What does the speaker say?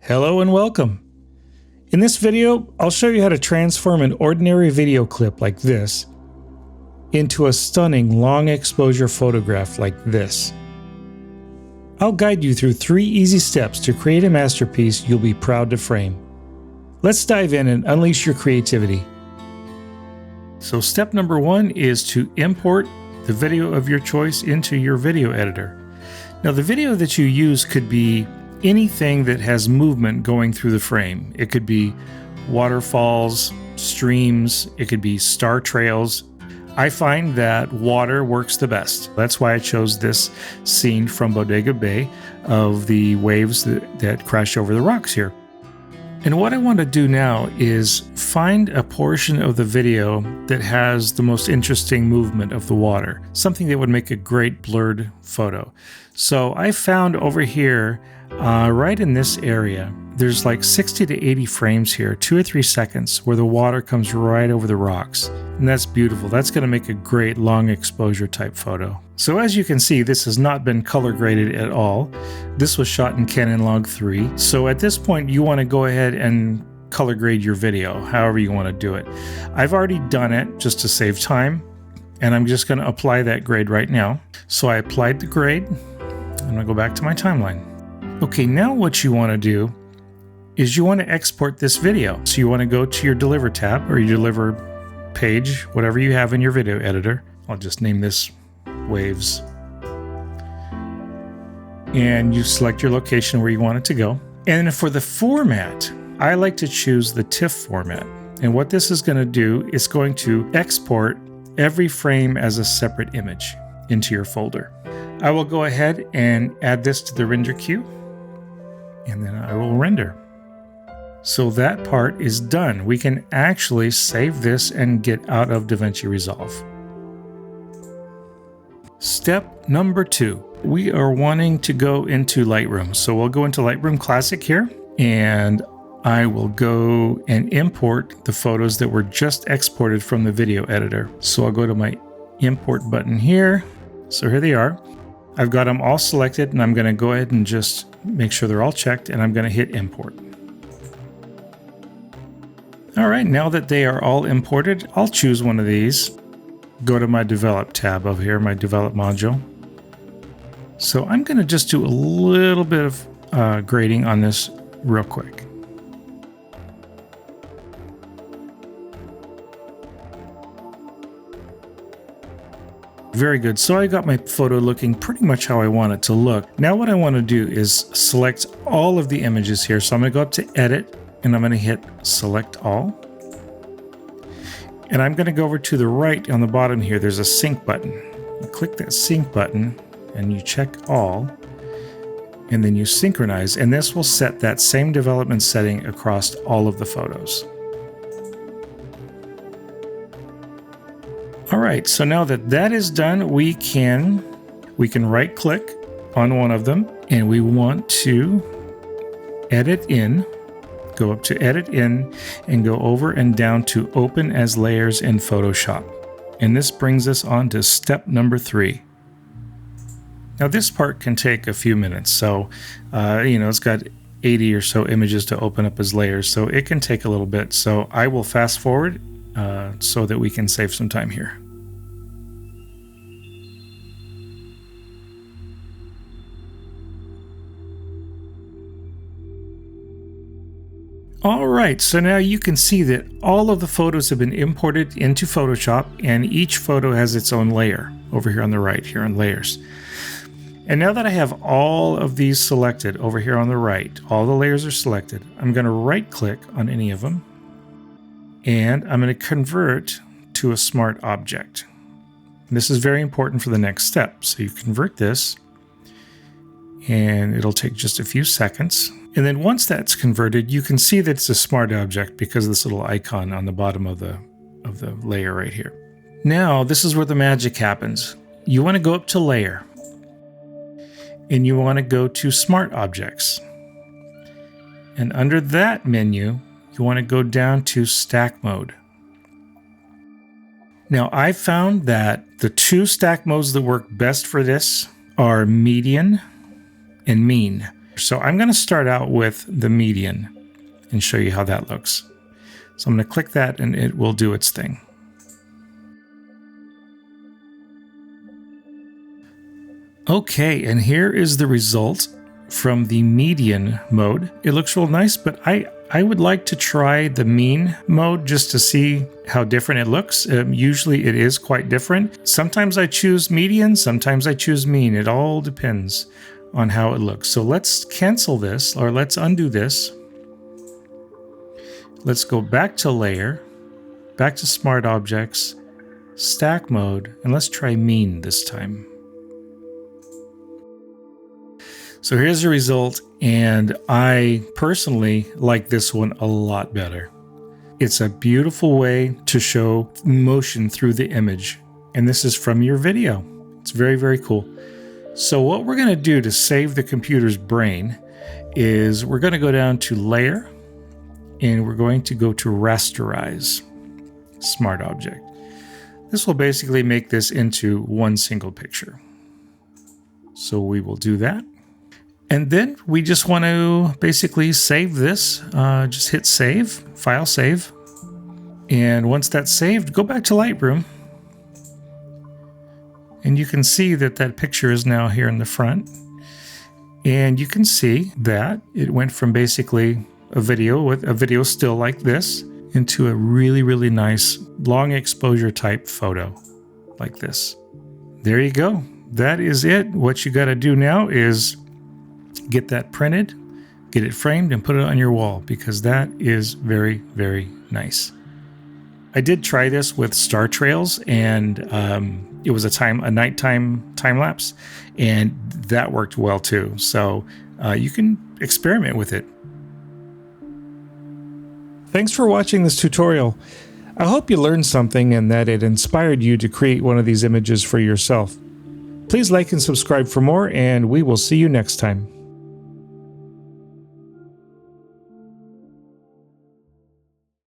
Hello and welcome. In this video, I'll show you how to transform an ordinary video clip like this into a stunning long exposure photograph like this. I'll guide you through 3 easy steps to create a masterpiece you'll be proud to frame. Let's dive in and unleash your creativity. So step number 1 is to import the video of your choice into your video editor. Now the video that you use could be anything that has movement going through the frame. It could be waterfalls, streams, it could be star trails. I find that water works the best. That's why I chose this scene from Bodega Bay of the waves that crash over the rocks here. And what I want to do now is find a portion of the video that has the most interesting movement of the water, something that would make a great blurred photo. So I found over here, right in this area, there's like 60 to 80 frames here, 2 or 3 seconds, where the water comes right over the rocks. And that's beautiful. That's going to make a great long exposure type photo. So as you can see, this has not been color graded at all. This was shot in Canon Log 3. So at this point, you want to go ahead and color grade your video, however you want to do it. I've already done it just to save time, and I'm just going to apply that grade right now. So I applied the grade. I'm going to go back to my timeline. Okay, now what you want to do is you want to export this video. So you want to go to your Deliver tab or your Deliver page, whatever you have in your video editor. I'll just name this Waves. And you select your location where you want it to go. And for the format, I like to choose the TIFF format. And what this is going to do is going to export every frame as a separate image into your folder. I will go ahead and add this to the render queue, and then I will render. So that part is done. We can actually save this and get out of DaVinci Resolve. Step number 2, we are wanting to go into Lightroom. So we'll go into Lightroom Classic here, and I will go and import the photos that were just exported from the video editor. So I'll go to my import button here. So here they are. I've got them all selected, and I'm going to go ahead and just make sure they're all checked, and I'm going to hit import. All right, now that they are all imported, I'll choose one of these. Go to my Develop tab over here, my Develop module. So I'm going to just do a little bit of grading on this real quick. Very good. So I got my photo looking pretty much how I want it to look. Now what I want to do is select all of the images here. So I'm going to go up to Edit, and I'm going to hit Select All. And I'm going to go over to the right on the bottom here. There's a Sync button. You click that Sync button, and you check All, and then you synchronize. And this will set that same development setting across all of the photos. All right, so now that that is done, we can right click on one of them, and we want to edit in, go up to edit in, and go over and down to open as layers in Photoshop. And this brings us on to step number 3. Now this part can take a few minutes. So, it's got 80 or so images to open up as layers, so it can take a little bit. So I will fast forward so that we can save some time here. All right, so now you can see that all of the photos have been imported into Photoshop, and each photo has its own layer over here on the right, here on Layers. And now that I have all of these selected over here on the right, all the layers are selected, I'm going to right click on any of them, and I'm going to convert to a smart object. And this is very important for the next step. So you convert this, and it'll take just a few seconds. And then once that's converted, you can see that it's a smart object because of this little icon on the bottom of the layer right here. Now, this is where the magic happens. You want to go up to Layer, and you want to go to Smart Objects. And under that menu, you want to go down to Stack Mode. Now, I found that the 2 stack modes that work best for this are Median and Mean. So I'm going to start out with the median and show you how that looks. So I'm going to click that and it will do its thing. Okay, and here is the result from the median mode. It looks real nice, but I would like to try the mean mode just to see how different it looks. Usually it is quite different. Sometimes I choose median, sometimes I choose mean. It all depends on how it looks. So let's cancel this, or let's undo this. Let's go back to layer, back to smart objects, stack mode, and let's try mean this time. So here's the result, and I personally like this one a lot better. It's a beautiful way to show motion through the image, and this is from your video. It's very, very cool. So what we're going to do to save the computer's brain is we're going to go down to Layer, and we're going to go to Rasterize, Smart Object. This will basically make this into one single picture. So we will do that. And then we just want to basically save this. Just hit save, file save. And once that's saved, go back to Lightroom. And you can see that that picture is now here in the front. And you can see that it went from basically a video with a video still like this into a really, really nice long exposure type photo like this. There you go. That is it. What you got to do now is get that printed, get it framed, and put it on your wall, because that is very, very nice. I did try this with star trails, and it was a nighttime time lapse, and that worked well too. So you can experiment with it. Thanks for watching this tutorial. I hope you learned something and that it inspired you to create one of these images for yourself. Please like and subscribe for more, and we will see you next time.